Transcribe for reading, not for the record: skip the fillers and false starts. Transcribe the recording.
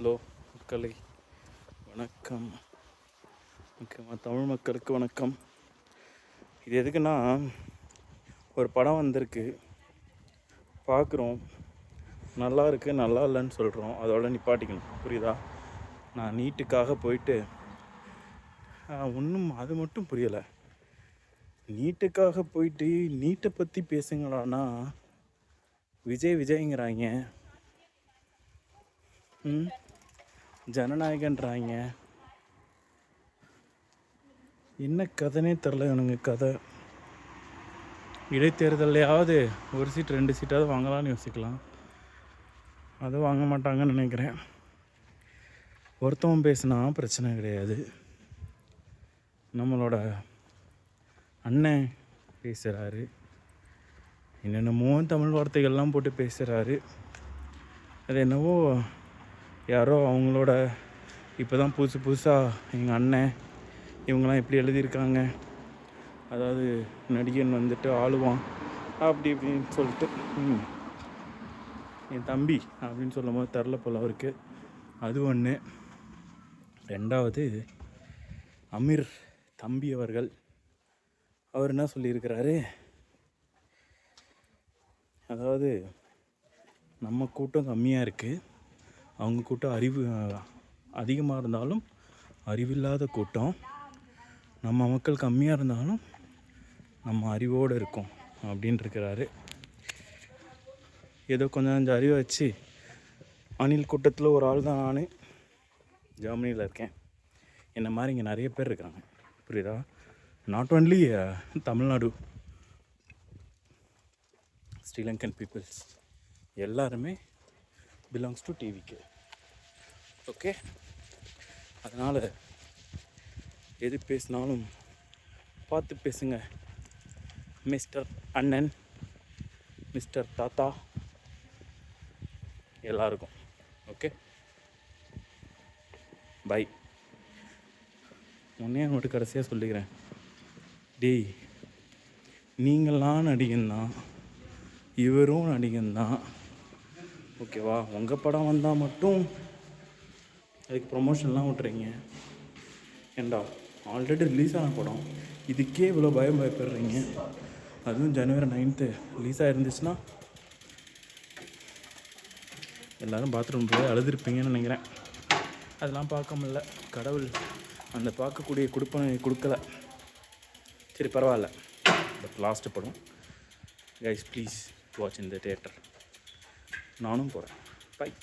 Hello மக்களை வணக்கம். முக்கியமாக தமிழ் மக்களுக்கு வணக்கம். இது எதுக்குன்னா, ஒரு படம் வந்திருக்கு, பார்க்குறோம், நல்லா இருக்குது நல்லா இல்லைன்னு சொல்கிறோம், அதோட நிப்பாட்டிக்கணும். புரியுதா? நான் நீட்டுக்காக போயிட்டு ஒன்றும் அது மட்டும் புரியலை. நீட்டுக்காக போயிட்டு நீட்டை பற்றி பேசுங்களான்னா விஜய்ங்கிறாங்க, ஜனநாயகன்றாங்க. என்ன கதைனே தெரில இவனுங்க கதை. இடைத்தேர்தலையாவது ஒரு சீட் 2 சீட்டாவது வாங்கலாம்னு யோசிக்கலாம். அதுவும் வாங்க மாட்டாங்கன்னு நினைக்கிறேன். ஒருத்தவன் பேசுனா பிரச்சனை கிடையாது. நம்மளோட அண்ணன் பேசுகிறாரு, என்னென்னமோ தமிழ் வார்த்தைகள்லாம் போட்டு பேசுகிறாரு. அது என்னவோ யாரோ அவங்களோட இப்போ தான் புதுசாக எங்கள் அண்ணன் இவங்கெல்லாம் எப்படி எழுதியிருக்காங்க, அதாவது நடிகன் வந்துட்டு ஆளுவான் அப்படி இப்படின்னு சொல்லிட்டு என் தம்பி அப்படின்னு சொல்லும் போது தெரில போல் அவருக்கு. அது ஒன்று. ரெண்டாவது, அமீர் தம்பி அவர்கள், அவர் என்ன சொல்லியிருக்கிறாரு, அதாவது நம்ம கூட்டம் கம்மியாக இருக்குது, அவங்க கூட்டம் அறிவு அதிகமாக இருந்தாலும் அறிவில்லாத கூட்டம், நம்ம மக்கள் கம்மியாக இருந்தாலும் நம்ம அறிவோடு இருக்கோம் அப்படின்னு இருக்கிறாரு. ஏதோ கொஞ்சம் அறிவை வச்சு அணில் கூட்டத்தில் ஒரு ஆள் தான் நான். ஜெர்மனியில் இருக்கேன். என்ன மாதிரி இங்கே நிறைய பேர் இருக்கிறாங்க. புரியுதா? Not only Tamil Nadu, Sri Lankan peoples எல்லாருமே பிலாங்ஸ் டு டிவிக்கு. ஓகே, அதனால் எது பேசினாலும் பார்த்து பேசுங்க மிஸ்டர் அண்ணன், மிஸ்டர் தாத்தா எல்லாருக்கும். Okay, bye. ஒன்றே மட்டும் கடைசியாக சொல்லிக்கிறேன், டேய் நீங்களாம் நடிகன் தான், இவரும் நடிகன் தான், ஓகேவா? உங்கள் படம் வந்தால் மட்டும் அதுக்கு ப்ரொமோஷன்லாம் விட்டுறீங்க. ஏண்டா ஆல்ரெடி ரிலீஸ் ஆன படம், இதுக்கே இவ்வளோ பயப்படுறீங்க. அதுவும் ஜனவரி 9 ரிலீஸ் ஆகிருந்துச்சுன்னா எல்லோரும் பாத்ரூம் போய் அழுதுருப்பீங்கன்னு நினைக்கிறேன். அதெல்லாம் பார்க்க முடியல, கடவுள் அந்த பார்க்கக்கூடிய கொடுப்பனை கொடுக்கல. சரி பரவாயில்ல, பட் லாஸ்ட்டு படம் guys, please watch in the theatre. நானும் போகிறேன்.